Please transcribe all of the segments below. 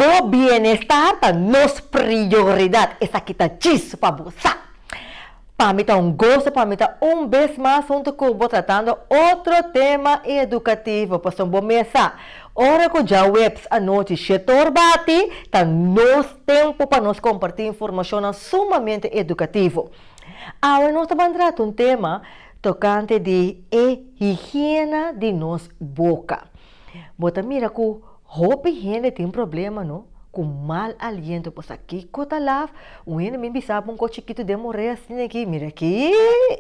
Bo bienestar tá nos prioridade. Essa aqui tá disso para você. Para mim tá gosto, para mim tá vez mais junto com eu vou tratando outro tema educativo. Para bom mesa. Ora que já webs a noite setor bate, tá nos tempo para nós compartilhar informação sumamente educativo. Agora nós estamos tratando tema tocante de higiene de nos boca. Bota mira que roupa higiene tem problema, não? Com mal aliento, pois aqui cota lava, o ene me bisava chiquito de morrer assim aqui, mira aqui,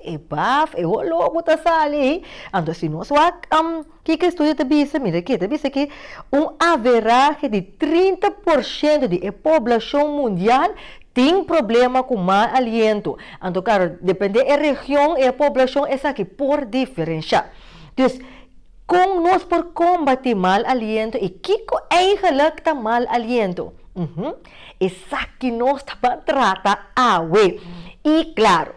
e baf, e olho, bota sali, ando assim nós que estuda te bisa, mira aqui, te bisa aqui, averagem de 30% de população mundial tem problema com mau aliento. Então, claro, depende da região e a população, essa aqui por diferença. Então, com nós por combater mal aliento e que eigenlijk está mal aliento. Essa que nós estamos tratando hoje. E, claro,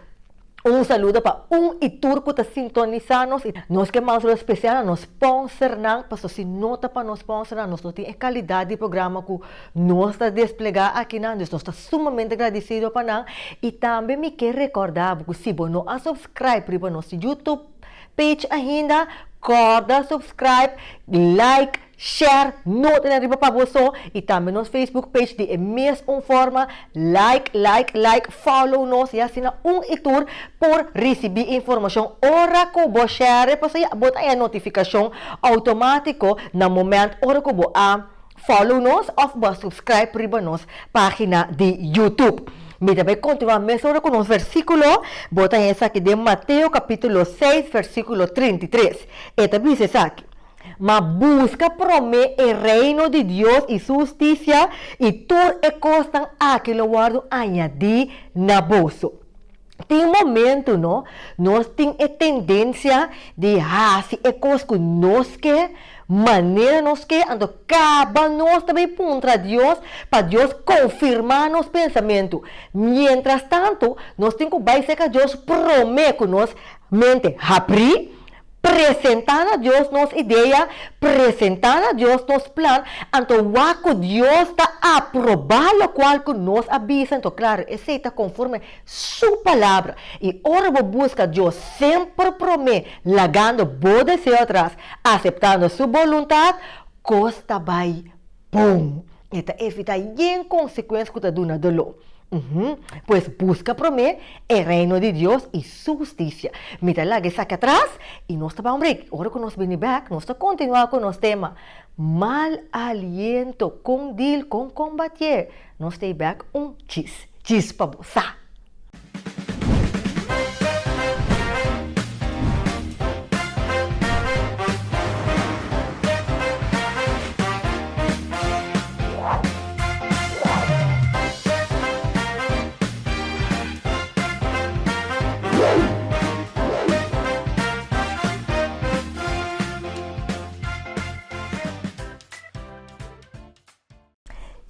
saludo para iturco que está sintonizando-nos. Nós que mais especial, nós sponsor, para se nota para nós sponsor, nós temos qualidade de programa que nós está desplegar aqui, nós estamos sumamente agradecidos para nós. E também me quero recordar que se você não subscreve para nosso YouTube page ainda, corda, subscribe, like, share, nota na riba para você e também nosso Facebook page de mesma forma, like, follow nós e assina itur por receber informação ora que você share, para você botar a notificação automática no momento ora que você follow nós ou subscribe para nossa página de YouTube. Me também continuar mesmo com os versículos, bota essa aqui de Mateus capítulo 6, versículo 33. E também diz aqui, mas busca primeiro o reino de Deus e justiça e tudo é costa aquilo guardo añadir na bolsa. Tem momento, não? Nós temos a tendência de, se é coisa que nós quer, maneira nós quer, então acaba nós também contra Deus, para Deus confirmar nosso pensamento. Mientras tanto, nós temos que vai ser que Deus promete que nós mente abrir, apresentar a Deus nossa ideia, apresentar a Deus nosso plano, então o que Deus está aprovando o qual que nós avisa, então claro, esse está conforme sua palavra, e ora vou buscar Deus sempre promete, largando o desejo atrás, aceitando sua vontade, costa vai bom, e evita em consequência que está dando dolor. Pues busca primeiro o reino de Deus e justiça. Mira lá que saca atrás e nós estamos um break. Agora que nós vamos back, nós estamos continuando com o nosso tema mal aliento, com deal, com combater. Nós estamos back cheese para você.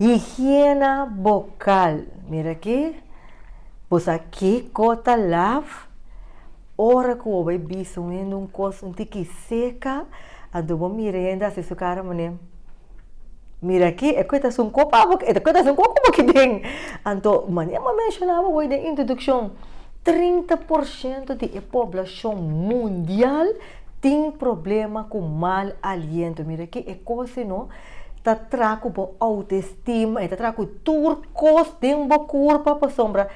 Higiene bucal. Mira aqui. Pues aqui, cota lava. Ora que o bebê sonhando coisa um tique seca. Ando bom mirenda, se cara mané. Mira aqui, é coisa um copo, é coisa um copo que tem. Então, mané, mas mencionava hoje na introdução. 30% da população mundial tem problema com mal aliento. Mira aqui, é coisa não. Tá trago por autoestima, tá trago turcos de corpo para sombra,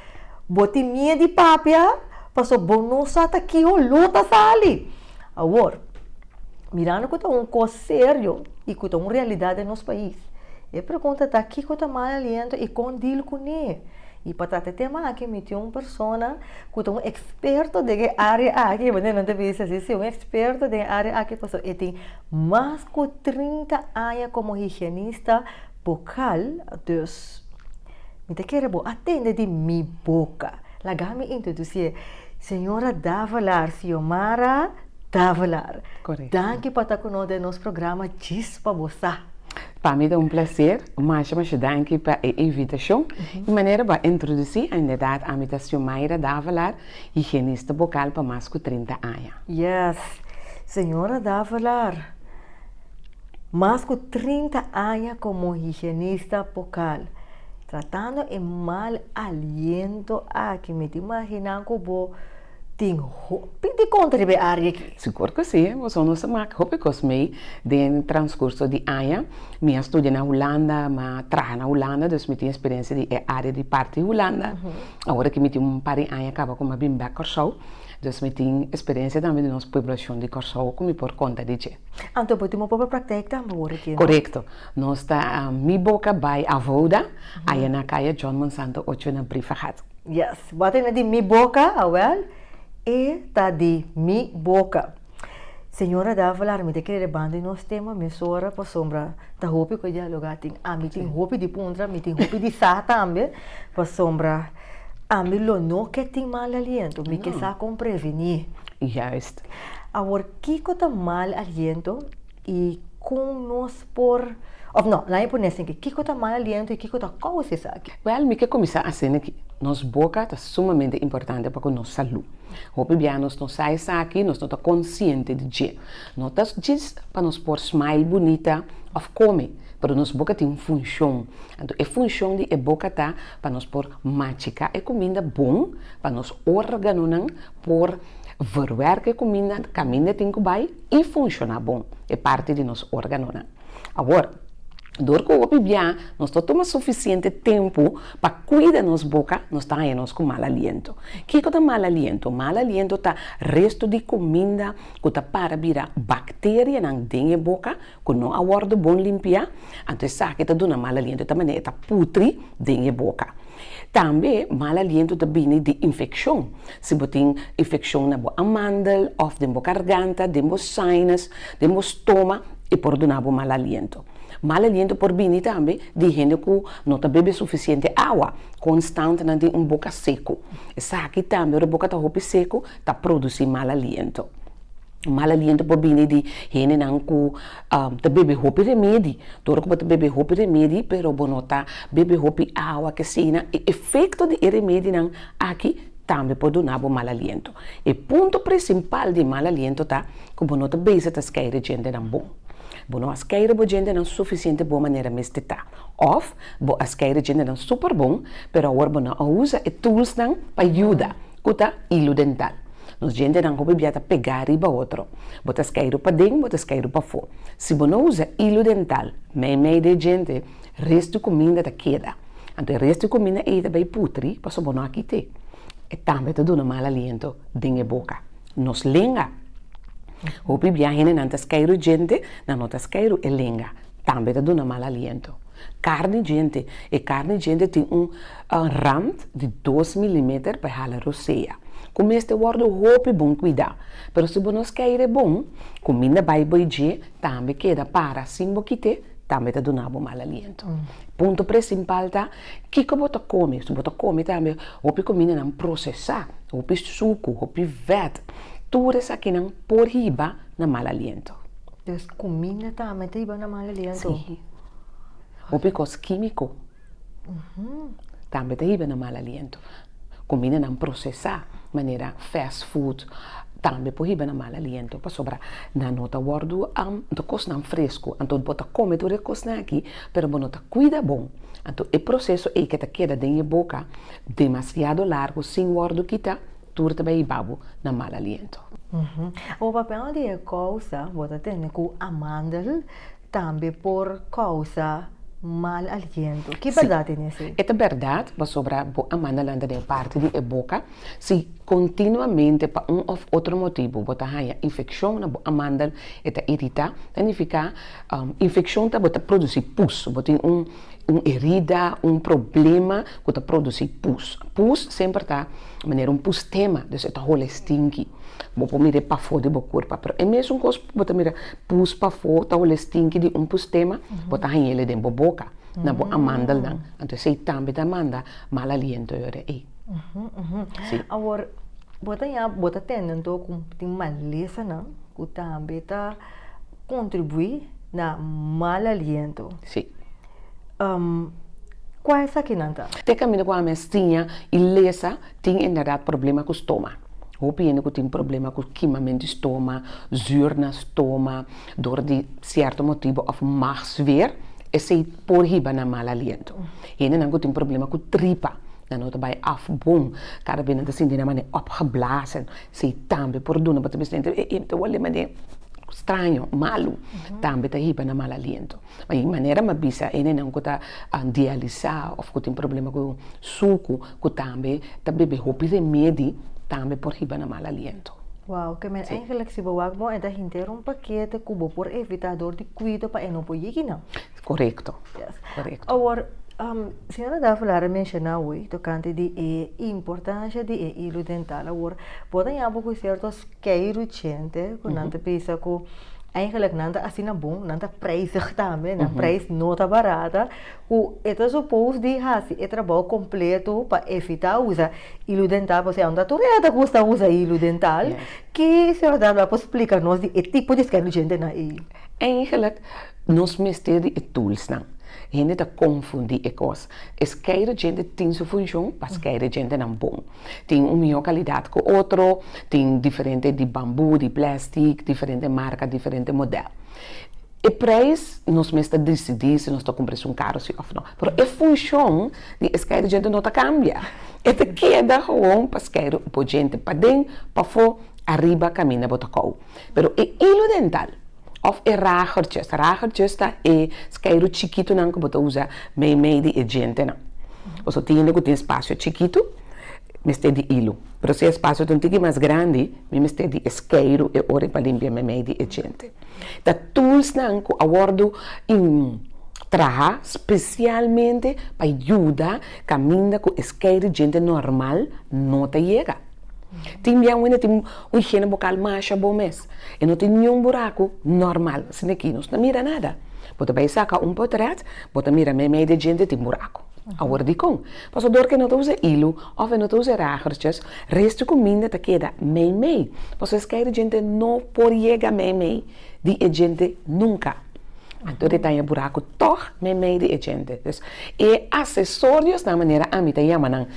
bote minha de papia, para bom não sata aqui o luta sali. Agora, mirando que tá coisa sério e que tá uma realidade no nosso país. E pergunta tá aqui que tá mal aliento e com deal com ele. E para tratar tema aqui, me tem uma pessoa que é um experto de área aqui, mas não deve ser assim, um experto de área aqui, e tem mais de 30 anos como higienista bucal, então, me quero atender de minha boca. Lá me introduzir, senhora Davalar, Xiomara Davalar. Correto. Danke por estar conosco no nosso programa Diz para você. Para mim é um prazer, mas danke para a invitação. De maneira para introduzir, ainda a imitação Mayra Davalar, higienista bucal para mais de 30 anos. Yes, senhora Davalar, más de 30 años como higienista bucal, tratando el mal aliento aquí. Me te imaginas como pide contribuir aqui. Seguro que sim, você não se maak hoop ik os mee den transcurso de año. Me estudei na Holanda, mas trabalho na Holanda, dus me tenho experiência de área de parte de Holanda. Agora que me tenho par de año acaba com uma bimba Corsau, dus me tenho experiência também de nossa população de Corsau, como por conta de che. Então, pode uma própria prática também aqui. Correto. Nós está mi boca by avoda, aí na caia John Monsanto 8 na Briefagad. Yes, bota na de mi boca, well. E tá de mi boca. Senhora dá falar, me te querer banda nos tema, me sora para sombra. Tá hopi que dialogar tem, me tem hopi de puntra, me tem hopi de sa também, para sombra. Me lo no que tem mal aliento, me que sa com prevenir. Juist. Agora, que tá mal aliento e com nós por of não, lá é por nesse que tá mal aliento e que tá causa isso aqui. Well, me que começar a cena que nossa boca é sumamente importante para a nossa saúde. Hope bem, nós não saímos aqui, nós não estamos conscientes de que. Nós estamos para nós pôr smile bonita of comer, para nossa boca tem uma função. Então, a função de a boca tá para nós pôr masticar a comida bom, para nós órgãos não por verwerken comida, caminha tem que vai e funcionar bom. É parte de nosso órgão não. Agora, door que o bem, nós tomamos suficiente tempo para cuidar nossa boca, nós estamos com mal aliento. O que é mal aliento? Mal aliento é resto de comida que está para virar bactéria na boca, que não aguarda bom limpar, então sabe que está dando mal aliento, também está putri na boca. Também, mal aliento também de infecção. Se você tem infecção na boca amandel, ou na boca garganta, na boca sinus, na boca estômago, e por donar mal aliento. Mal aliento por bem também de gente que não está bebendo suficiente água constante na boca seco. Essa aqui também a boca está roupa seco, está produzindo mal aliento. Mal aliento por bem de gente não que está bebendo roupa remédio. Todo que está bebendo roupa remédio, pero não está bebendo roupa água que seja. O efeito de remédio não aqui também pode donar mal aliento. O ponto principal de mal aliento tá que não está bem se está esquecendo gente não bom. Bono as keire bo gente não suficiente boa maneira mestita. Of bo as keire gente não super bom, pero agora bono usa e tools não para ajuda. Kuta hilo dental. Nos gente não hope biata pegar riba outro. Botas keire para dentro, botas keire para fora. Se bono usa hilo dental, meio de gente, resto comida da queda. Então resto comida é bem putri, passo bono aqui te. E também te dona mal aliento dentro boca. Nos lenga. Hopi viagem não tas cairo gente, não tas cairo é lenga. Também dá um mal aliento. Carne gente tem rand de 2 mm para halar roceia. Como este guarda hopi bom cuidar. Pero se bonos cairo é bom, comida vai boije, também queda para simbo quite, também dá um mal aliento. Ponto principal tá, que você come? Se você come também, hopi comida não processar, hopi suco, hopi vet. Tudo isso aqui não por riba na mal aliento. Então, comida também tem na mal aliento? Sim. O picos químico também tem riba na mal aliento. Comida não processar, maneira fast food, também por riba na mal aliento. Para sobrar, na nota guardo do cos não fresco. Então, bota come tudo cos aqui, pero bonota cuida bom. Então, o processo é que te queda dentro da boca demasiado largo, sem guardo quitar. Tudo também babo na mal aliento. O papel de causa, você tem com amandel também por causa mal aliento. Que verdade é isso? É verdade, mas sobre a amandel anda de parte da boca, se continuamente por ou outro motivo, você tem infecção na amandel, é irrita, significa infecção tá você produz pus, você tem herida, problema que produz pus. Pus sempre está maneira pus tema, então está rola stinky. Você mira para fora do corpo, mas é mesmo que você mira pus para fora, está rola stinky de pus tema, você tem ele dentro da boca, na amandel não. Então se também da manda mal aliento aí. Agora, você tem então com maleza não, que também está contribui na mal aliento. Sim. Qual é essa que não está? Tem caminho com a mestinha e lesa tem inderdaad problema com o estômago. Hopi ene que tem problema com queimamento de estômago, zuur na estômago, door die certo motivo of magsweer, esse por riba na mal aliento. Ene não tem problema com tripa. Dan wordt bij afboom, kada binnen te zien die namane opgeblazen, se tambe por duna, but bestemte te wale mane estranho, malo, tambe te hiba na mal aliento. Maar in maneira ma bisa ene não kota dialisa of kota problema com suco, com tambe, bebe hopi remedi, tambe por hiba na mal aliento. Wow, que men eigenlijk si bewag mo en dat hinter un paquete kubo por evitar dor di cuido pa eno po yiki na. Correcto. Yes. Correcto. Agora, se nós dá falar mencionar hoje tocante de importância de hilo dental, agora podem há pouco certos queiro gente, quando nanta pensa que eigenlijk nanta assim na bom, nanta prijzig também, na prijs nota barata, o é supposto de hasi é trabalho completo para evitar usar hilo dental, você anda tureta custa usar hilo dental, que se dá para explicar nós de tipo de queiro gente na aí. Eigenlijk nos misteri e tools não. Gente te confundir e coisa. Esqueira gente tem sua função, mas esqueira gente não bom. Tem uma melhor qualidade que o outro, tem diferente de bambu, de plástico, diferente marca, diferente modelo. E preço, nós mesmo decidimos se nós estamos comprando um carro ou não. Mas a função de esqueira gente não cambia. E te queda gewoon para esqueira, para gente para dentro, para fora, arriba, caminha, bota cou. Mas o hilo dental, of ragertjes tá é esqueiro chiquito não que você usa meio de gente não. Você tem espaço chiquito, mas tem de hilo. Mas se o espaço é um pouco mais grande, mas tem de esqueiro e hora para limpar meio de gente. Da tools não que abordo em trabalhar especialmente para ajudar caminhar com esqueiro gente normal não te chega. Tem higiene bucal mais bom mês. E não tem nenhum buraco normal. Se aqui não mira nada. Você vai sacar potret, você mira meio de gente tem buraco. Agora de com. Mas dor que não usa hilo, ou não usa ragertjes, resto comida te queda meio. Mas esquece gente não pode chegar meio de gente nunca. Então, tem um buraco toch meio de gente. E acessórios da maneira a mim te chamam,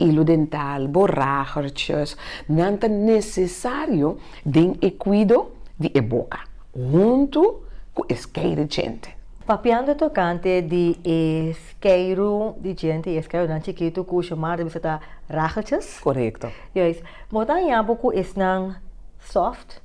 hilo dental, borrachertjes, não é necessário de cuidado de boca, junto com esqueiro de gente. Papiando tocante de isqueiro de gente, isqueiro não chiquito, que chamar de visita rachertjes. Correcto. Yes. Motan yabo ko is nang soft,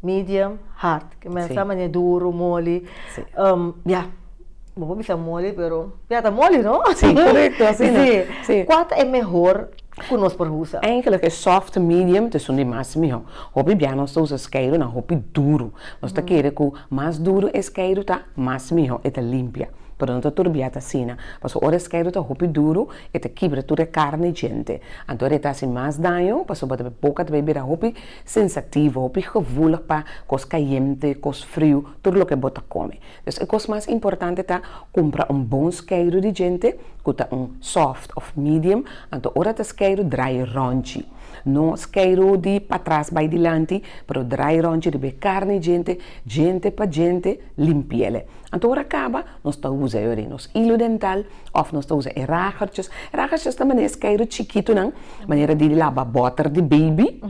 medium, hard. Que mensa man duro, mole. Sí. Vamos bisa mole, pero ya está mole, ¿no? Sí, correcto, así sí. Sí. ¿Cuál es mejor que nós por usar? Eigenlijk is soft medium, dus die mais melhor. Hopi bem nós usa esqueiro, não hopi duro. Nós tá querendo que mais duro esqueiro tá mais melhor, é tá limpia. Pero não tá turbiata assim, mas o esqueiro tá hopi duro, é tá quebra toda carne gente. Então é tá assim mais dano, mas o boca tá beber hopi sensativo, hopi gevoelig para cos caliente, cos frio, tudo o que bota come. Dus a coisa mais importante tá comprar bom esqueiro de gente, que tá soft of medium, então ora tá esqueiro dry ronchi. Não esqueiro de para trás, vai dilante, pero dry ronchi de carne gente, gente para gente, limpiele. Então ora acaba, nós tá usando nos hilo dental, of nós tá usando ragertjes. Ragertjes também é esqueiro chiquito, não? Maneira de lavar butter de baby,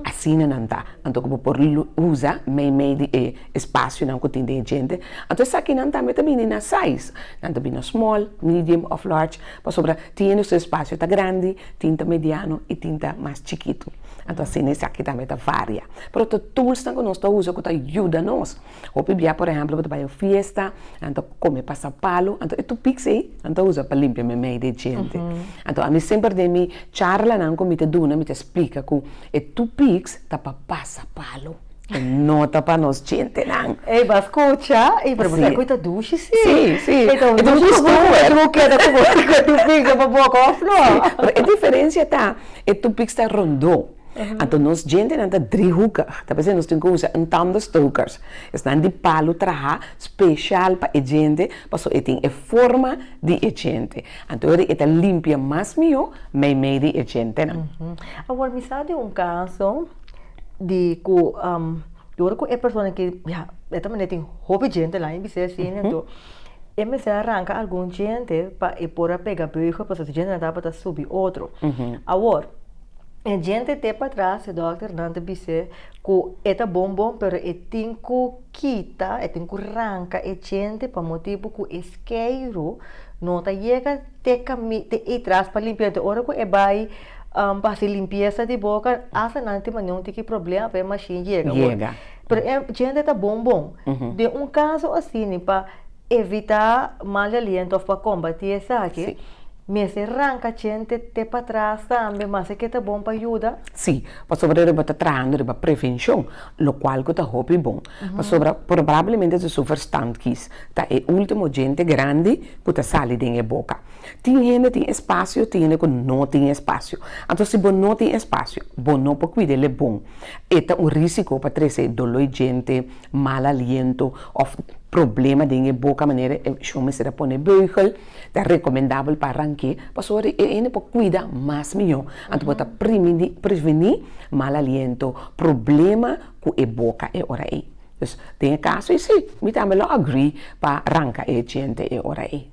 assim não tá. Então como por usa meio de espaço não que tem de gente. Então isso aqui não tá também na size, não também na small, medium of large, para sobra tem o seu espaço tá grande, tinta mediano e tinta mais chiquito. Então assim esse aqui também tá varia. Pero os tools que nós tá usando que ajuda nós. O pibia por exemplo, para ir fiesta, então come passapalo, então tu pixei, então usa para limpar meio de gente. Então a mim sempre de me charla não como te duna, me te explica que tu pix tá para passapalo. Não tá para nós gente não. Ei, mas escucha, e para você coita duche sim. Sim. Então tu queda como tu fica para boa cof não. A diferença tá, tu pix tá rondou. Então nós gente não tá driehoekig. Tá pensando nós temos que usar tandenstokers. Estão de palo traha especial para a gente, para ele tem a forma de a gente. Então ele está limpia mais melhor, meio de a gente não. Agora me sabe caso de que eu que é pessoa que também tem hobby gente lá em Vicente assim, então me arranca algum gente para ir por pegar beco, para a gente não dá para subir outro. Agora A gente tem para trás, o doutor não disse que é bom, pero é tem que quitar, é tem que arrancar a gente para motivo que isqueiro não tá chega te caminho te traz para limpar. Ora que é vai para se limpeza de boca, asa não tem nenhum tipo de problema, para a machine chega. Pero a gente tá bom. De caso assim, para evitar mal aliento, para combater essa aqui. Me se arranca gente te para trás também, mas é que tá bom para ajudar? Sim, para sobre riba tá trazendo riba prevenção, lo qual que tá hopi bom. Para sobre provavelmente se sofrer stanquis, tá é último gente grande que tá sali dentro boca. Tem gente tem espaço, tem gente que não tem espaço. Então se bom não tem espaço, bom não pode cuidar ele bom. É tá risco para trazer dolor gente, mal aliento, ou problema dentro boca maneira chama se pôr beugel, é recomendável para arrancar, para sobre ele pode cuidar mais melhor. Então pode prevenir mal aliento, problema com a boca é hora aí. Então tem caso e sim, me também lo agree para arrancar a gente é hora aí.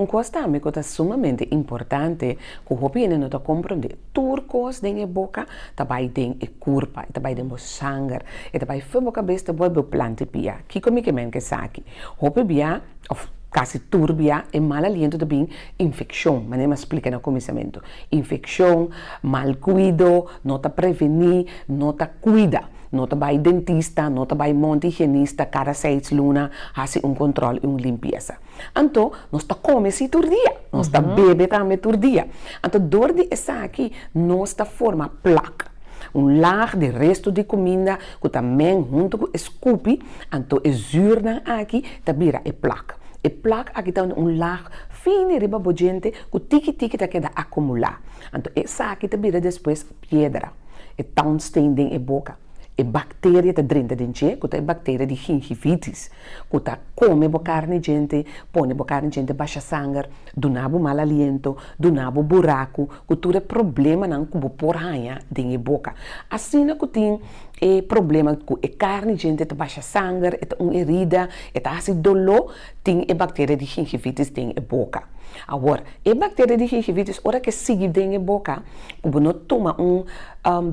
Coisa também que é sumamente importante que o opinião não compreende turcos dentro da boca também tem a curva também tem o sangue e também foi boca besta boa planta pia que como que sabe hope bia of quase turbia e mal aliento também infecção mas nem explica no começamento infecção mal cuido não tá prevenir não tá cuida não tá vai dentista não tá vai monte higienista cada 6 luna faz controle e limpeza então nós tá come se todo dia nós tá bebe também todo dia então dor de essa aqui nós tá forma placa lar de resto de comida que também junto com scoopy então é zurna aqui tá vira é placa e placa aqui tá lar fine riba bojente que tiki tá queda acumular então essa aqui tá vira depois pedra é townstain em boca e bactéria tá dentro de gente, que é bactéria de gingivitis, que tá come carne gente, põe carne gente baixa sangue, donabo mal aliento, donabo buraco, que tudo é problema não que por ranha dentro da boca. Assim que tem problema com a carne gente tá baixa sangue, é uma herida, é assim dolor, tem a bactéria de gingivitis dentro da boca. Agora, a bactéria de gingivitis, hora que sigue dentro da boca, quando não toma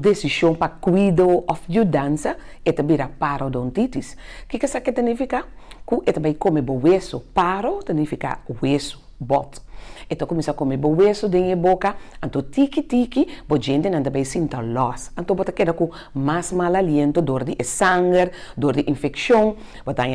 decisão para cuidar ou ajudança, é também a parodontitis. O que isso significa? Que é também come hueso. Paro significa hueso, bot. Então começa a comer hueso dentro da boca, então tiki, a gente não também sente loss. Então bota queda com mais mal aliento, dor de sangue, dor de infecção, bota aí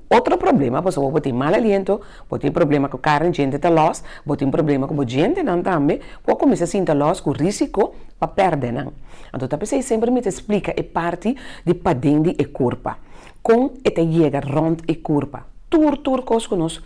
outro problema, você pode ter mal aliento, pode ter problema com carne, gente tá loss, pode ter problema com a gente não também, pode começar a sentir loss com risco para perder não. Então tá pensei sempre me explica a parte de padende e curva. Com esta chega rond e curva. Tur coisas que nós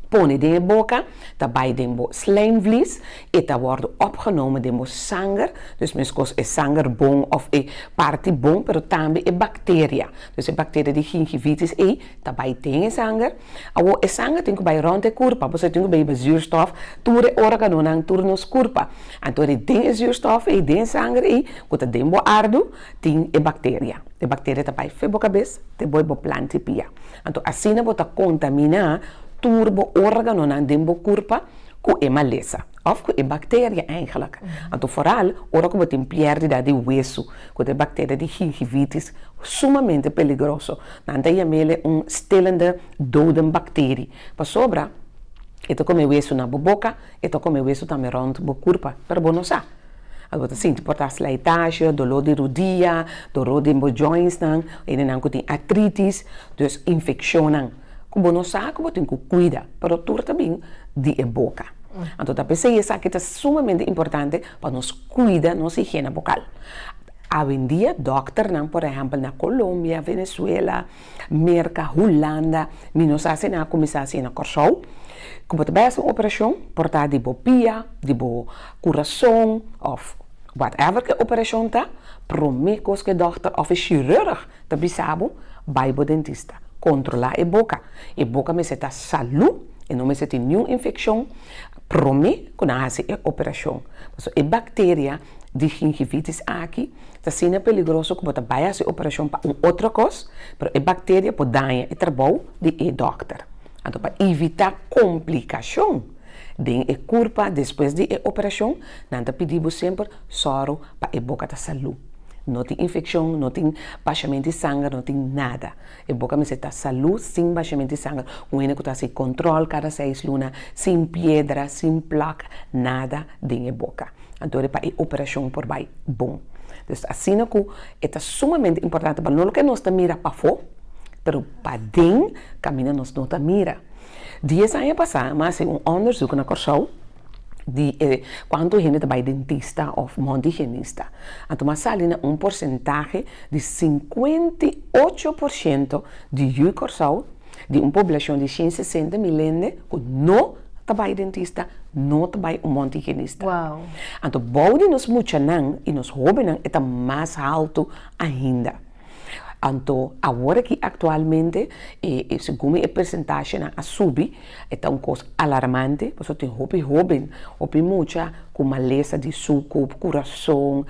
põe de boca, daarbij de slijmvlies, eta wordt opgenomen de sangue, dus misschien is sangue bom of parte bom, pero também é bactéria, dus é bactéria de gingivitis daarbij tem sangue, a sangue tem que vai rond de curva, você tem que bij zuurstof, toere organo nang toere nos curva, então ele tem zuurstof tem sangue quando tem ardo, tem bactéria. De bactéria daarbij foi boca cabeça, te boi bo plante pia. Então assim não bota contaminar turbo organo na dembo curva com a maleza of com a bactéria eigenlijk. Então vooral ora como tem perda de hueso com a bactéria de gingivitis sumamente perigoso. Nanta yamele stelende dode bactéria. Para sobra eto come hueso na boca, eto come hueso também rond bo curva, para bom não sa. Agora sim, pode ter slijtage, dolor de rodilla, dolor de joints nang, e nang tem artritis, dus infecção nang. Como não sabe, como tem que cuidar, para tudo também de boca. Então, a pessoa sabe que é sumamente importante para nós cuidar nossa higiene bucal. Hoje em dia, doctor, por exemplo, na Colômbia, Venezuela, América, Holanda, nós fazemos começar a corsão. Como te best uma operação, portar de pia, de coração, ou whatever que operação tá, promete que doctor ou chirurg te bisabo, vai ao dentista. Controlar a boca. A boca me seta saúde, e não me seta nenhuma infecção, promete que não haja a operação. A bactéria de gingivitis aqui, está sendo perigoso que você vai fazer a operação para outra coisa, mas a bactéria pode dar o trabalho de doctor. Então, para evitar complicação, Den e culpa, depois de operação, nanta pedimos sempre soro para a boca da saúde. Não tem infecção, não tem baixamento de sangue, não tem nada. A boca me está saúde, sem baixamento de sangue. O único que está sem controle cada 6 lunas, sem pedra, sem placa, nada dentro da boca. Então, para a operação por vai bom. Então, assim que é sumamente importante para não que nós mira para fora, mas para dentro, caminha nós não mira. 10 anos passados, mas um onderzoek na Corsau, quando gente vai dentista ou montigenista, então sale um porcentagem de 58% de Corsau, de uma população de 160 milhões, que não vai dentista, não vai montigenista. Wow. Então, bode nos muchanan e nos jovens é mais alto ainda. Então, agora que atualmente, segundo a percentagem a subir, é uma coisa alarmante, porque tem jovem, muita com maleza de suco, coração,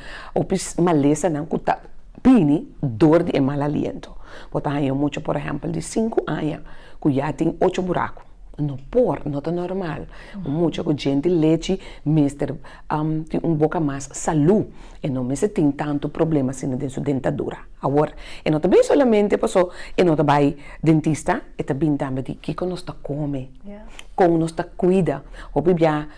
maleza não com pini, dor de mal aliento. Porque há muito, por exemplo, de 5 anos, que já tem 8 buracos. Não é normal. Muita gente leite, tem boca mais saúde. E não tem tanto problema assim na sua dentadura. Agora, e não também solamente pessoa, e não vai dentista, e também de que nós come, como nós cuida, ou bebia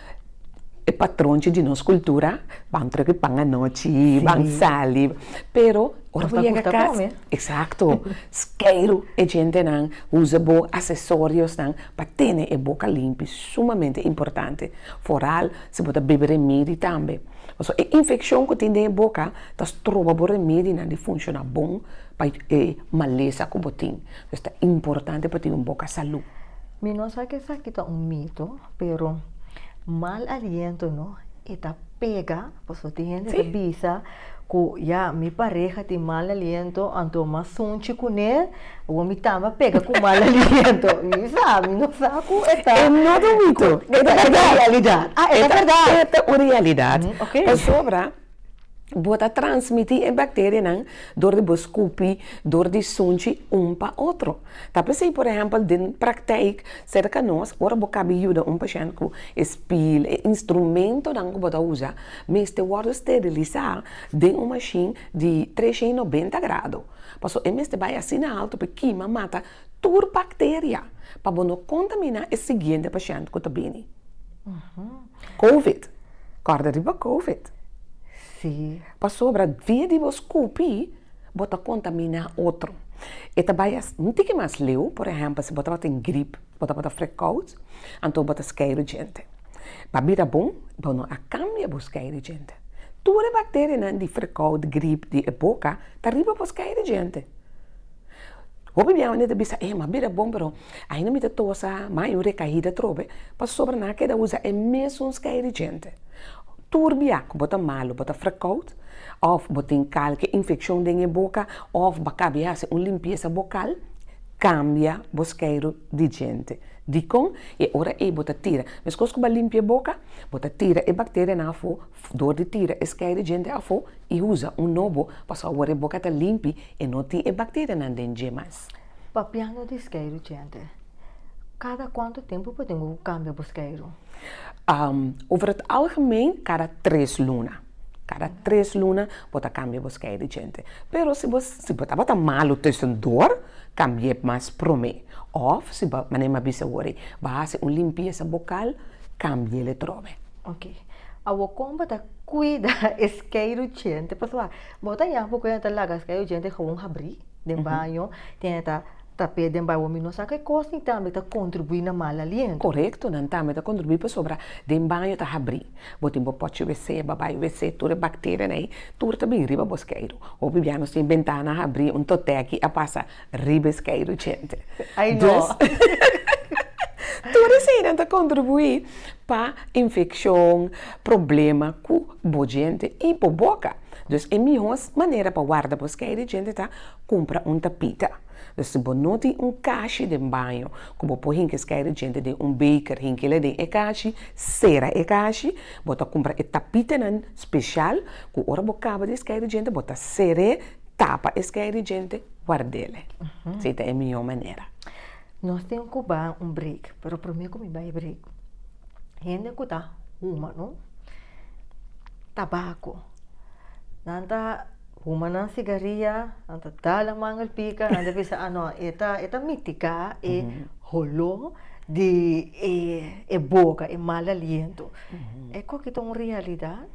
o patrão de nossa cultura, vão trazer pão à noite, vão sair, pero ora vou chegar a casa, exato, esqueiro, a gente não usa bons acessórios para ter a boca limpa, sumamente importante. Foral, se pode beber remédio também. So, a infecção que tem na boca, das trova por remédio não funciona bom para a maleza que tem. Então, é importante para ter uma boca saúde. Me não sabe que isso aqui é mito, pero mal aliento, ¿no? Esta pega, pues tem gente que visa que ya mi pareja tem mal aliento, então mas sunchi com ele, o me tama pega com mal aliento. E sabe, não sabe que é não é mito, é realidade. É verdade. É a realidade. Okay. É sobra bota transmitir a bactéria não dor de boscupi, dor de sunchi para outro. Tá pensei, por exemplo, de prática cerca nós, ora boca ajuda paciente com espil, instrumento não que bota usa, mas te guarda esterilizar de uma machine de 390 graus. Passou, e mesmo vai assim alto porque queima mata toda bactéria para não contaminar o seguinte paciente que está bem. COVID, corda de COVID. Sim. Para sobra, via de vos cupi, bota contaminar outro. E também, não tem que mais leu, por exemplo, se bota gripe, bota frecaut, então bota esqueiro gente. Para vir bom, a cambia vos esqueiro gente. Toda a bactéria de frecaut, gripe, de boca, está arriba vos esqueiro gente. Obviamente, a gente pensa, mas vira bom, pero ainda me tosa, maior recaída trove, para sobra, na que usa é mesmo esqueiro gente. Turbia, bota malo, bota frecaut, ou bota calque, infecção dentro da boca, ou bacabia, limpeza bucal, cambia bosqueiro de gente. Dicom, e ora bota tira. Mas coisa que limpia a boca, bota tira e bactéria na fo, dor de tira, esqueiro de gente a fo, e usa novo, para agora a boca está limpa e não tem bactéria na dentro mais. Papiando de esqueiro de gente. Cada quanto tempo podemos cambiar bosqueiro? Over het algemeen, cada 3 lunas. Cada 3 lunas, bota cambia bosqueiro de gente. Pero se você bota malo tussendoor, cambia mais prome. Ou, se você bisa worry, vai ser limpeza bucal, cambia ele trove. Ok. Awo como bota cuida esqueiro de gente, pessoal, bota já porque a gente laga esqueiro de gente com abrir de banho, tem esta tapete de banho, não sabe que coisa também está contribuindo na mal aliento. Correto, não também está contribuindo para sobra de banho está abrir. Bota em pote WC, babai WC, toda bactéria né, tudo também riba bosqueiro. Ou bibianos tem ventana abrir tote aqui a passa riba esqueiro gente. Ai não. Tudo isso ainda contribui para infecção, problema com a gente e para a boca. Então, é a melhor maneira para guardar bosqueiro gente tá compra tapita. Então, se você não tem caixa de banho, como por exemplo, esqueiro gente de baker, que ele tem caixa, cera caixa, você compra tapita especial, que ora você acaba de esqueiro gente, você cera, tapa esqueiro gente, guarda ele. Essa é a melhor maneira. Nós temos que dar break, mas para mim como vai break? gente que está humano, tabaco, nanta humana cigarilla, nanta dala mangal pica, nanta bisa eta mítica holo de boca, mal aliento. É que é uma realidade?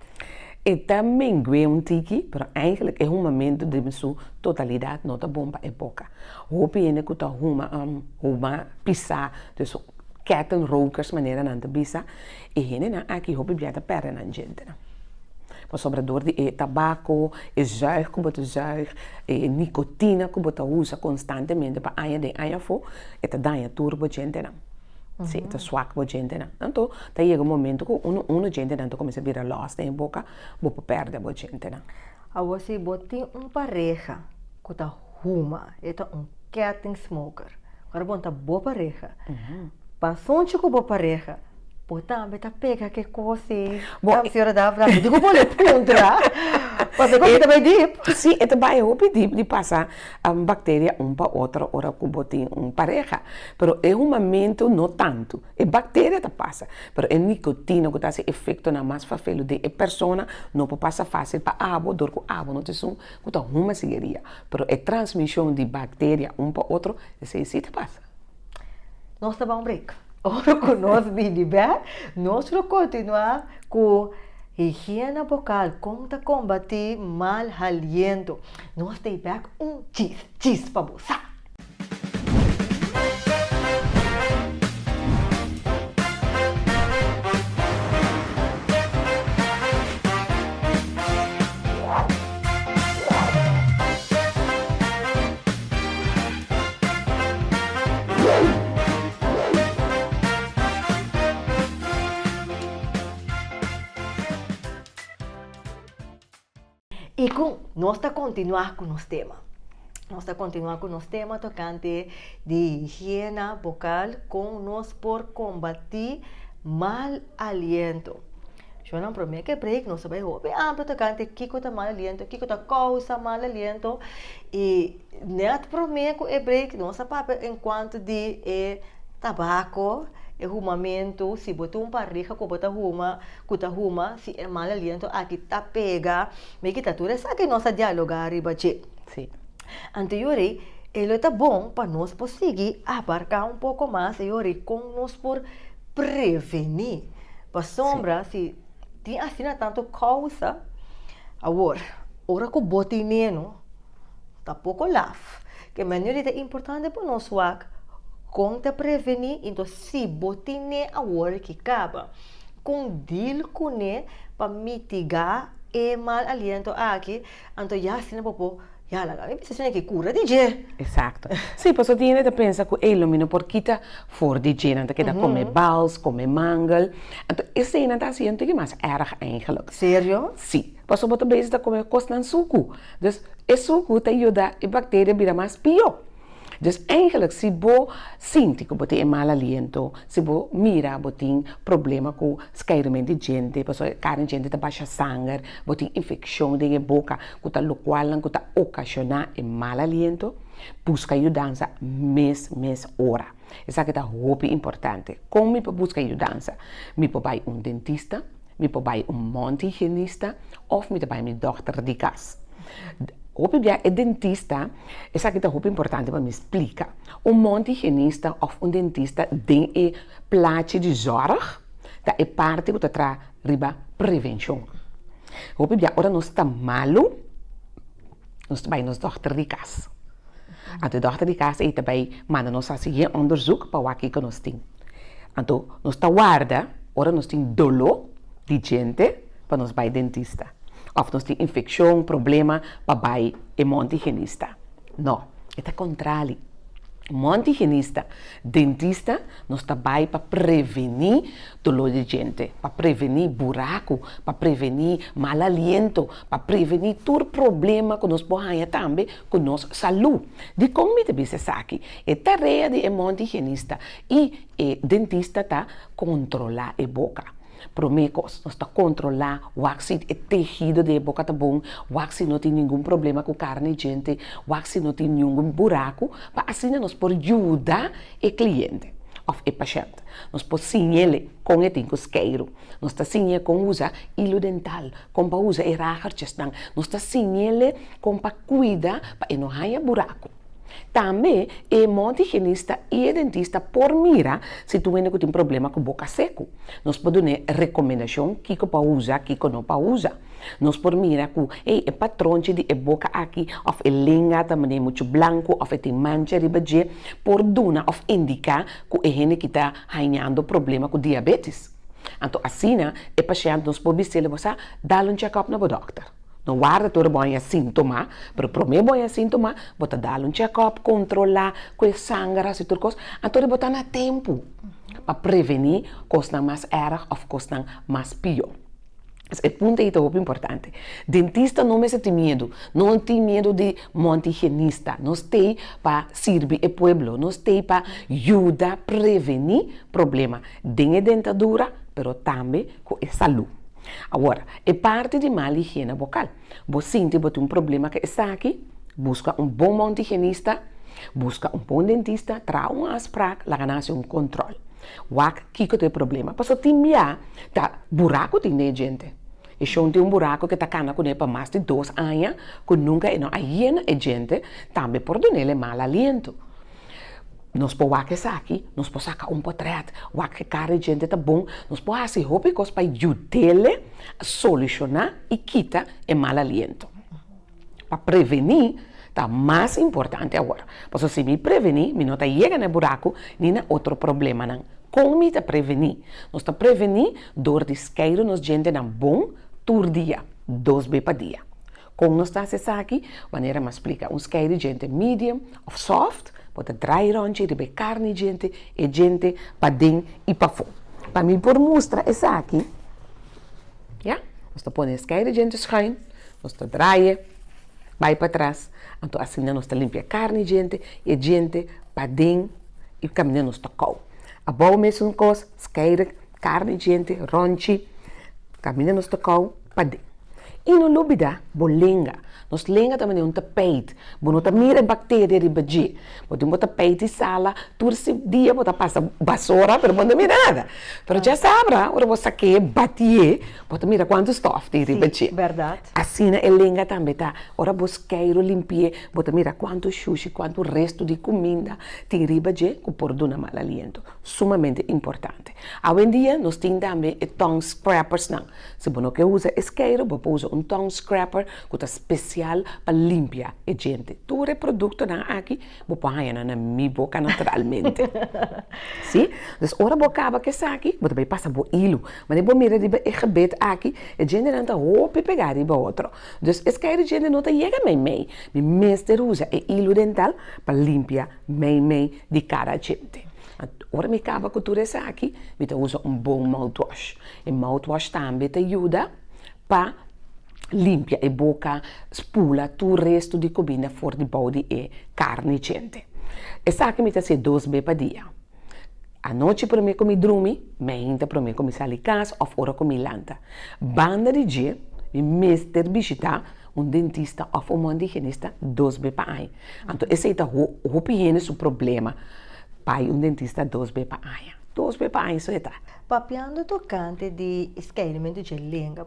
É também um tiki, mas eigenlijk é momento de sua totalidade não tá bom para a época. O piene que tá uma pisar, dus kettenrokers maneira não tá bisa, e gente na aqui hope biata perna na gente. Mas sobredoor de tabaco, zuig que você zuig, nicotina que você usa constantemente para aia de aia fo, é tá danha turbo gente não. Sim, tá swak pra gente, né? Então, tá chega momento que uma gente não começa a virar lost em boca, vou perder a gente, né? Agora, se você pareja que tá ruma, é ketting smoker, agora bom tá boa pareja, passou com boa pareja, também tá pega que coisa, a senhora dá pra digo vou contra, você como também deep? Sim, é também o deep de passar a bactéria para outra hora que botem pareja, pero é momento não tanto, é bactéria que passa, pero é nicotina que dá esse efeito na mais fácil de a pessoa não passa fácil para água, dor com água, não tem som, que tá uma cigarria, pero é transmissão de bactéria para outro, esse sim te passa. Nós tá bom break. Ora que nós bem, nós vamos continuar com higiene bucal, como combater mal aliento. Nós temos back cheese para você. E nós está continuar com os temas. Nós está continuar com os temas tocante de higiene bucal com nós por combater mal aliento. Eu não prometo que break nós vai ouvir amplo tocante que tá mal aliento, que tá causa mal aliento e net prometo que break nós papel enquanto de tabaco é rumamento, se botar parreja que bota ruma, se é mal aliento, aqui tá pega, me que tá tudo essa que nós dialogar e bater. Sim. Anteriori, ele tá bom para nós conseguir abarcar pouco mais, e com nós por prevenir. Para sombra, se tem assim tanto causa, agora, ora que bote neno, tá pouco laf, que melhor é importante para nós conta prevenir, então se botine a hora que acaba, com deal com ne para mitigar o mal aliento aqui, então já se não pode já lá, eu preciso que cura de je. Exato. Sim, posso tiene de pensar que ele não por quita for de je, então que da come bals, come mangal, então esse ainda tá sendo que mais erg eigenlijk. Sério? Sim. Posso botar bem da come costa suco, dus esse suco te ajuda a bactéria vira mais pior. Dus eigenlijk, se você sente que você tem mau aliento, se você mira que tem problema com escairamento de gente, porque cada gente tem baixa sangue, você tem infecção de boca, que está local, que está ocasionar mau aliento, busca ajuda mês hora. Isso aqui é muito importante. Como me busca ajuda? Me vai dentista, me vai monte higienista, ou me vai minha dochter de casa. Hope bia dentista, essa aqui é muito importante para me explicar. Monte higienista ou dentista tem plaatje de zorg, dat é parte que traz riba prevenção. Hope bia ora nós está malo, nós vai nos dochter de casa. A dochter de casa é também manda nós fazer onderzoek para o que nós tem. Então nós está guarda, ora nós tem dolo de gente para nós vai dentista. Of nós temos infecção, problema, para ir a monte higienista. Não, é o contrário. Monte higienista, dentista, nós trabalhamos para prevenir dor de gente, para prevenir buraco, para prevenir mal aliento, para prevenir todo problema que nós podemos também com nossa saúde. De como me deve ser aqui? É tarefa de monte higienista e dentista tá controlar a boca. Promecos, nós está controlar o axi é tecido de boca tá bom, o axi não tem nenhum problema com carne gente, o axi não tem nenhum buraco, para assim nós por ajudar o cliente. of o paciente. Nós podemos sinhele com o tinco isqueiro. Nós está sinhele com usa hilo dental, com para usa eragertjes dan. Nós está sinhele com para cuidar para não haja buraco. Também o montigenista e o dentista por mira se tu ainda tem problema com boca seco. Nós podemos dar recomendação que para usar, que não para usar. Nós por mira que o patrão de boca aqui, ou a língua também é muito branco, ou tem mancha riba de, por duna, ou indicar que é gente que está ganhando problema com diabetes. Então, assim, o paciente nos pode dizer, você dá check-up no doctor. Não guarda todo bom sintoma, mas para mim bom sintoma, bota dar check-up, controlar, com sangue, e tudo coisa. Então, botar na tempo para prevenir coisas mais erras ou coisas mais pior. Esse ponto é muito importante. Dentista não me tem medo, não tem medo de montigenista, nós tem para servir o povo, nós tem para ajudar a prevenir problema de dentadura, mas também com a saúde. Agora, é parte de mal higiene bucal. Você sente que tem um problema que está aqui, busca um bom montigenista, busca um bom dentista, traz um asprar, lá ganha um controle. Wak, que tem problema? Porque tem tá buraco tem gente. E se tem um buraco que está cana com ele para mais de 2 anos, que nunca é não higiene é gente, também por donele mal aliento. Nós podemos aqui, nós podemos sacar um portrait, o que cara gente está bom, nós podemos fazer roupas para ajudá-lo a solucionar e quitar o mal aliento. Para prevenir, está mais importante agora. Porque se me prevenir, me não está chegando no buraco, nem outro problema. Não. Como me está prevenir? Nós está prevenir dor de isqueiro, nós gente não bom, todo dia, 2 vezes por dia. Como nós está acessando aqui, maneira me explica, um isqueiro de gente medium ou soft, pode dry ronche, ribe carne gente, e gente para dentro e para fora. Para mim, por mostrar essa aqui, nós está pondo isqueiro de gente schuin, nós está dry, vai para trás, então assim nós está limpia carne gente, e gente para dentro e caminhando nós está cau. A boa mesmo coisa, isqueiro, carne gente, ronche, caminhando nós está cau para dentro. E não lubida, bolenga. Nós lenga também um tapete. Não tá mira bactéria de badge. Pode um tapete e sala, todo esse dia pode passar basura, mas não mira nada. Mas já sabe, ora você quer bater, pode mira quanto stuff tem de badge. Verdade. Assim, a lenga também tá. Ora você quer limpar, pode mira quanto sushi, quanto resto de comida tem de badge, que por dona mal aliento. Sumamente importante. Hoje em dia, nós temos também tongue scrapers. Não. Se você não quer usar isqueiro, você usa um tongue scraper que é especial para limpar a gente. Todo produto aqui, você põe na minha boca naturalmente. Sim? Então, ora você acaba que está aqui, você vai passar por hilo. Mas você mira de gebed aqui, a gente não está roupa pegar de outro. Então, isqueiro a gente não está chegando meio. O mestre usa o hilo dental para limpar meio de cara a gente. Ora me acaba com tudo isso aqui, você usa um bom mouthwash. E mouthwash também te ajuda para limpar a boca, spula todo o resto de comida fora de body e carne gente. Essa aqui me ser 2 vezes por dia. A noite para mim comi dormir, mente para mim comi sair casa ou fora comi lanta. Banda de dia, me mestre visitar um dentista ou um montigenista 2 vezes por ano. Então esse é o higiene o problema. Pai, um dentista 2 vezes por ano. 2 vezes por ano, isso é. Papiando tocante de esquecimento de língua,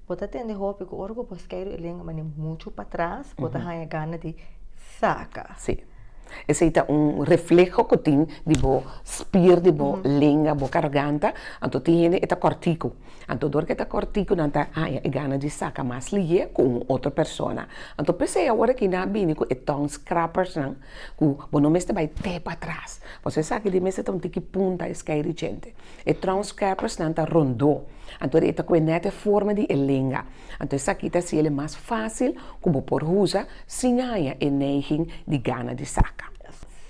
você tem roupa que o orgulho para esquecer a língua, mas muito para trás, você tem gana de saca. Sim. Esse é um reflexo que tem de bo spir de bo língua, bo garganta, então tem esta cortico. Então dor que esta cortico não tá gana de saca mais liga com outra pessoa. Então pensei agora que na bini com tongue scrapers não, que não me está vai ter para trás. Você sabe que de mesa tem que punta esquecer gente. E tongue scrapers não tá rondo. Então esta coeneta forma de língua. Então essa aqui tá se ele mais fácil como por usar sem a neiging de gana de saca.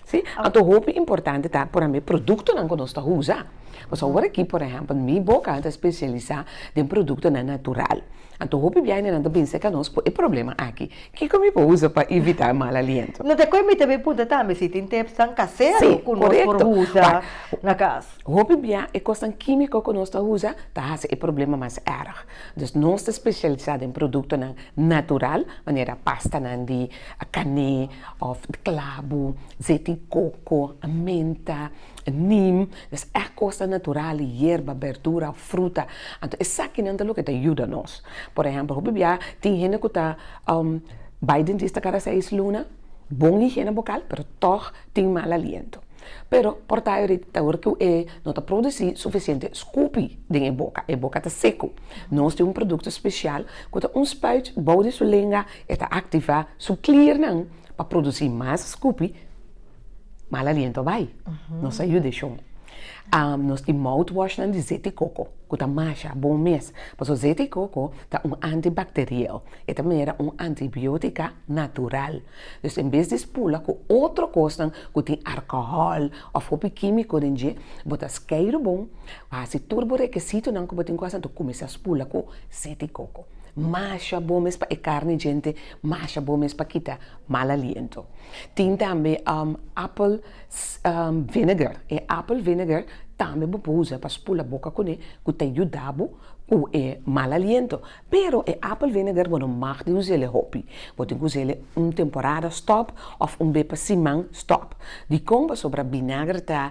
Sim? Então, roupa é importante tá para mim produto não que nós está usando. Mas agora aqui, por exemplo, minha boca está especializada em produto natural. Então, roupa bem não pensa que nós é problema aqui. Que como eu uso para evitar mal aliento? Não te coime também puta também se tem tempo tão caseiro que nós por usa na casa. Roupa bem é coisa química que nós está usando, tá é problema mais erro. Então, nós está especializado em produto natural, maneira pasta de canê, ou de clavo, zeti de coco, a menta, a neem. Das é coisa natural, hierba, verdura, fruta. Então, essa aqui não é o que te ajuda nós. Por exemplo, tem gente que está vai dentista cada 6 lunas, bom higiene bucal, pero toch tem mal aliento. Pero por ahora que não está produzindo suficiente scoopy em boca, a boca está seco. Nós temos especial especial que spuit bouwt de sua língua e está ativar sua clear para produzir mais scoopy, mal aliento vai. Nos ajuda isso. Nós temos mouthwash de azeite de coco, que está mais bom mês. Mas o azeite de coco é antibacterial. E também é antibiótico natural. Então, em vez de espula com outra coisa, que tem álcool ou outro químico dentro, você esqueira bom, se turbo requisito não que tem coisa, tu começa a espula com azeite de coco. Mais bom mês para a carne, gente, mais bom mês para quitar mal aliento. Tem também apple vinegar. E apple vinegar também você usa para espular a boca com ele, que te ajuda com mal aliento. Pero apple vinegar você não mag usar ele hopi. Você tem que usar ele temporada stop ou bepa simão stop. De como sobre vinagre tá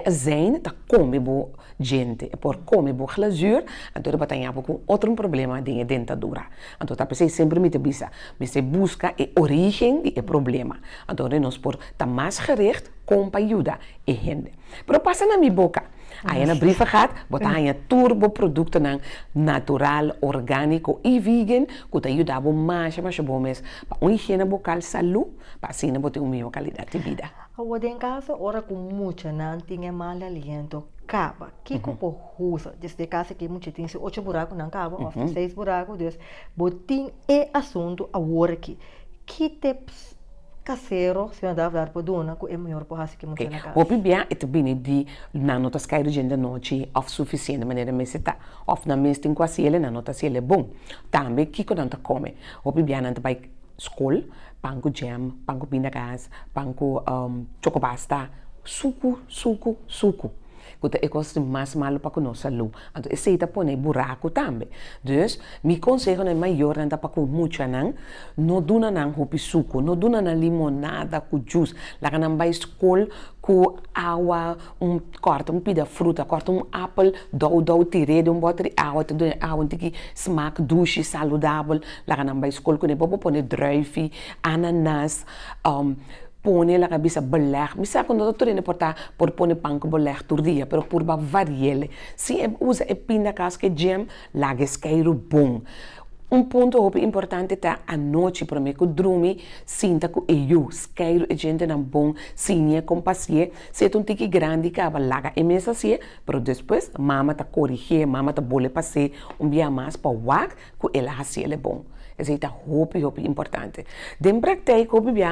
azijn tá come bo gente, por come bo glazur, então você tem com outro problema de dentadura. Então tá pensei sempre me te bisa, você busca a origem do problema. Então nós por tá mais gericht com para ajudar a gente. Pero passa na minha boca. Aí na brief gaat, botar aí turbo produto natural, orgânico e vegan, que te ajuda mais bom mês para uma higiene bucal saúde, para assim botar uma melhor qualidade de vida. Agora, em caso, ora com muita não tinha mal aliento, cava, que como usa, desde casa que muita tem 8 buracos não cava, ou 6 buracos, dus, botin é assunto agora aqui. Que tips caseiro se eu dar para dona que é melhor para que muita na casa. O bebê é também de na nota cair de noite of suficiente maneira mas está of na mês tem quase ele na nota se ele é bom. Também que quando tá come. O bebê não vai escola, panko jam, panko pinagas, panko chocopasta, suco. Que é coisa mais malo para a nossa saúde. Então, esse aí põe buraco também. Dus, meu conselho é maior não para com muito não duna não com suco, não duna não limonada com juice, lá que não vai escolher com água, corta pida fruta, corta apple, dou tirei de bote de água que smaak douce, saudável, lá que não vai escolher com ele, põe druive, ananas, põe lá que beleg, bisa quando eu treino por põe panco beleg todo dia, pero por variar. Se usa pindakaas que jam, lá que esqueiro bom. Ponto importante é a noite para mim que dormir sinta que eu esqueiro a gente não bom, sim com paciência, se é tique grande que a laga é mesmo assim, pero depois mama tá corrigir, mama tá bole passar dia mais para o que ela assim é bom. Isso é hope importante. De prática, o bebê,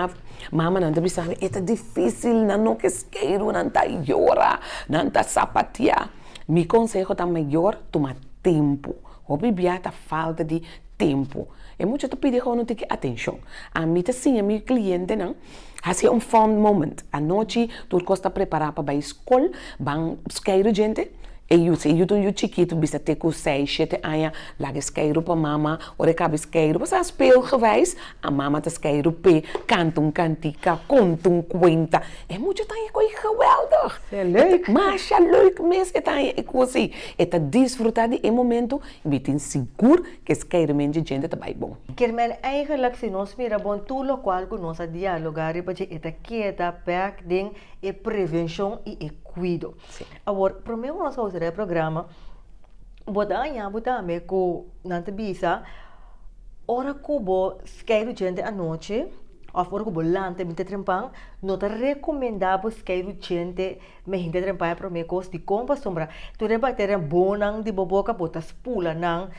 mama não deve saber, é difícil, não que esqueiro, não tá llora, não tá sapatear. Meu conselho tá melhor tomar tempo. O bebê tá falta de tempo. É muito te pedir que não tenha atenção. A mim tá sim, a meu cliente não. Assim fun moment. A noite, tu costa preparar para a escola, vão esqueiro gente. Eu chiquito, bisa ter com 6, 7 anos, lá esqueiro para mama, ora cabe esqueiro, você é speel geweest, a mama te esqueiro pe, canta cantica, conta conta. É muito tá aí geweldig. É leuk. Mas é leuk, mas é tá aí assim, é tá desfrutar de momento, e me tem seguro que esqueiro mente gente tá bem bom. Kermen eigenlijk se nós mira bom tudo qual que nós dialogar para que eta quieta perk ding e prevenção e cuido. Agora, primeiro nós vamos fazer o programa, botar me com nanta bisa, ora cubo esqueiro gente à noite, ou ora cubo lante me trempang, não te recomendável esqueiro gente me gente trempang para me cos de compra sombra, tu vai ter bom nang de boboca botas pula nang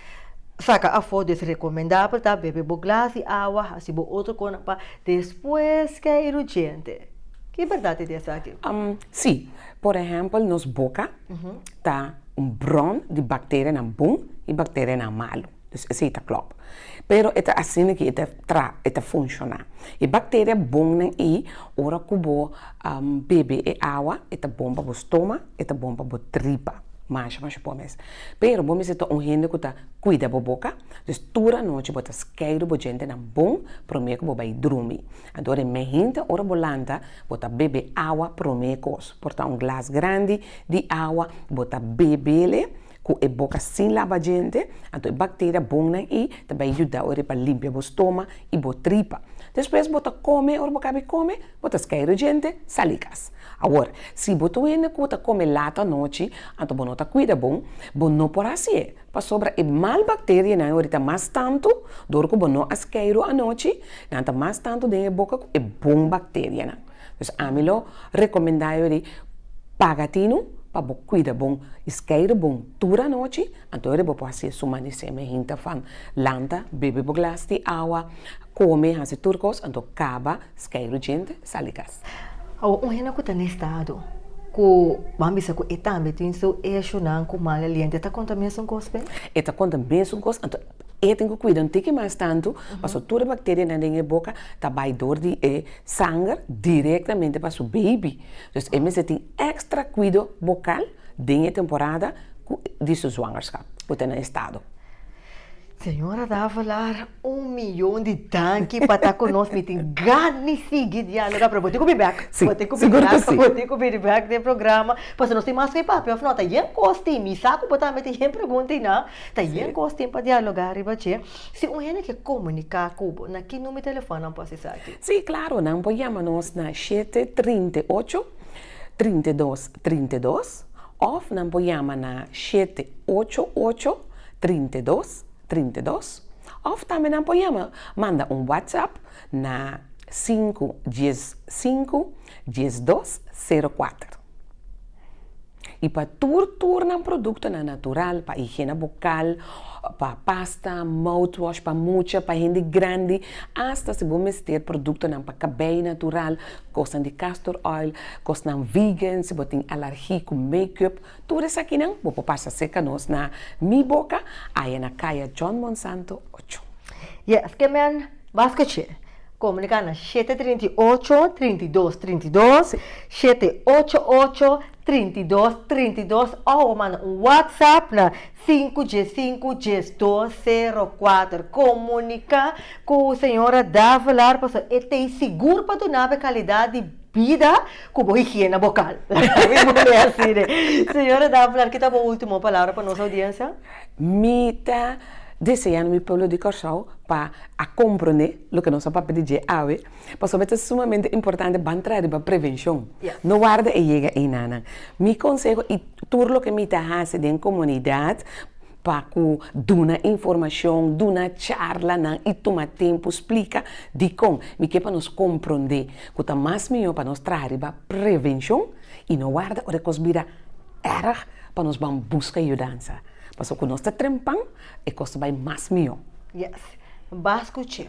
saca a foto desrecomendável, tá? Bebe bo glass de água, assim bo outro coisa para depois esqueiro gente. Que verdade é essa aqui? Sim, por exemplo, nos boca tá bron de bactéria na bom e bactéria na malo. Dus esse tá claro. Pero é assim que é funciona. E bactéria bom e ora cubo bebe e água, é bom para o estômago, é bom para a tripa. mas pomes. Pero vamos dizer gente que tá cuida da boca, dus toda noite bota esqueiro bo gente na bom, promê que bo vai dormir. Agora me gente ora bolanta, bota bebe água promê cos, porta glas grande de água, bota bebele com a boca sem lava gente, então a bactéria bom e também ajuda para limpar o estômago e a tripa. Depois bota come, ora boca come, bota esqueiro gente, salicas. Agora, se bota ainda que come lata à noite, então bom não cuida bom não por assim, para sobra e mal bactéria não ahorita mais tanto, dor que bom não esqueiro à noite, não mais tanto de boca é bom bactéria não. Então, a melhor recomendar eu pagatino para bo cuida bom, esqueiro bom, toda noite, então ele pode fazer suma de semente van lanta, bebe bo glas de água, come, hace turcos, então caba, esqueiro gente, salicas. Hena ko tani estado ko mambisa ko etambe tinso eixo nan ko mal aliente ta conta mesmo cospe Eta conta mesmo cos então tem que cuidar um pouco mais tanto para toda bactéria na minha boca tá vai dor de sangue diretamente para o baby então é tem extra cuidado bucal dentro da temporada de sua zwangerschap o tem estado. Senhora dá a falar 1 milhão de tanque para estar conosco, me tem gani seguir diálogo para botar com o back, botar com o feedback do programa, para nós tem mais que papel, afinal tá yen costi, me saco botar me tem pergunta não, tá yen costi para dialogar e bater. Se gente que comunicar com na que número de telefone não pode ser aqui? Sim, claro, não pode chamar nós na 738 32 32 ou não pode chamar na 788 32 32 ou também não podemos manda WhatsApp na 515 1204 e para tornar um produto natural para higiene bucal para pasta, mouthwash, para mucha, para gente grande, hasta se vamos ter produto para cabelo natural, gostam de castor oil, gostam vegan, se você tem alergia com make-up, tudo isso aqui não, vou passar seca nós na minha boca, aí na caia John Monsanto 8. Yes, que men, basquete. Comunicar na 738 32 32 788 32 32 ou manda WhatsApp na 5G5 204. Comunicar com a senhora da falar para e tem seguro para donar qualidade de vida com higiene bucal. Senhora da falar que tá a última palavra para nossa audiência. Mita desejando mi pueblo de Corsau para compreender o que nós vamos pedir a ver, porque é sumamente importante para entrar para prevenção. Yes. Não guarda e chega em nada. Mi consejo e tudo o que me faz em comunidade para dar informação, dar charla e tomar tempo, explica de como me que para nós compreender que está mais melhor para nós trazer para prevenção e não guarda o que vira erro para nós vamos buscar ajuda. Porque quando nós estamos trempando, é coisa vai mais melhor. Yes. Bascuche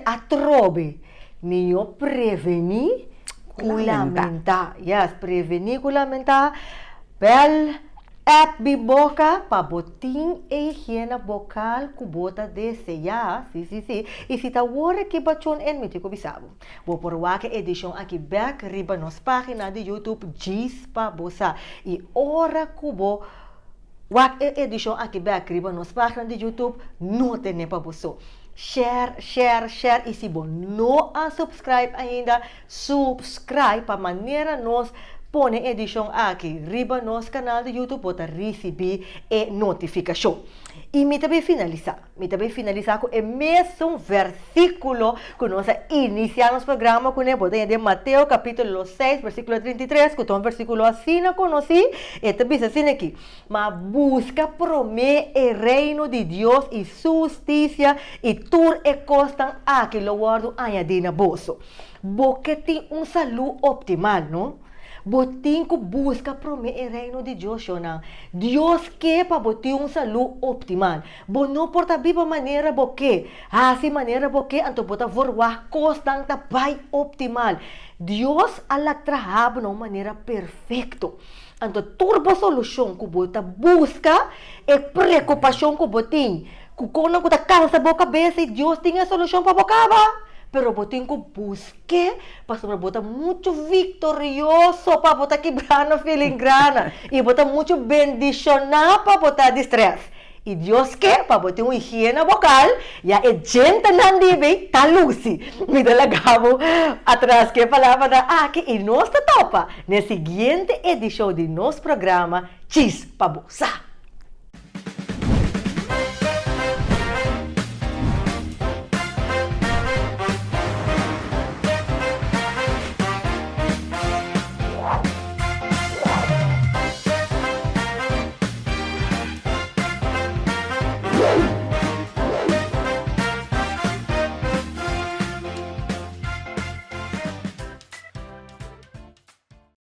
a trobe. Nio prevenir lamentar. Yes, prevenir lamentar. Bel app boca para botin e higiene bucal ku bota deseja. Sim. E se tá agora que bachon en me tico bisabo. Vou por wake edition aqui back riba nos página de YouTube Gis pa bosa. E ora kubo Wak edition aqui back riba nos página de YouTube não tem para você. Share e se você não subscribe ainda, subscribe para maneira nós põe edição aqui riba nos canal de YouTube para receber a notificação. E me também finalizar com o mesmo versículo que nós iniciamos o programa com o de Mateus capítulo 6, versículo 33, que é um versículo assim não conheci, e também assim aqui, mas busca prometer o reino de Deus e sua justiça e tudo é costa aqui lo guardo añadir na bolso. Porque tem saúde optimal, não? Botin que busca prometer o reino de Deus, não. Deus quer para botar saúde optimal. Bo não porta viva maneira boque. Assim maneira boque, então bota vorwar constante pai optimal. Deus ala trabalha de uma maneira perfeita. Então turbo solução que bota busca e preocupação que botin. Quando você cansa a boca cabeça, Deus tem a solução para bocava. pero botem que busque para botar muito vitorioso para botar quebrando feeling grana e botar muito bendicionar para botar distress. E Deus quer para botar uma higiene vocal e a gente não deve estar luci. Me delegamos atrás que a palavra aqui e nós topa na seguinte edição de nosso programa Cheese para Bolsa.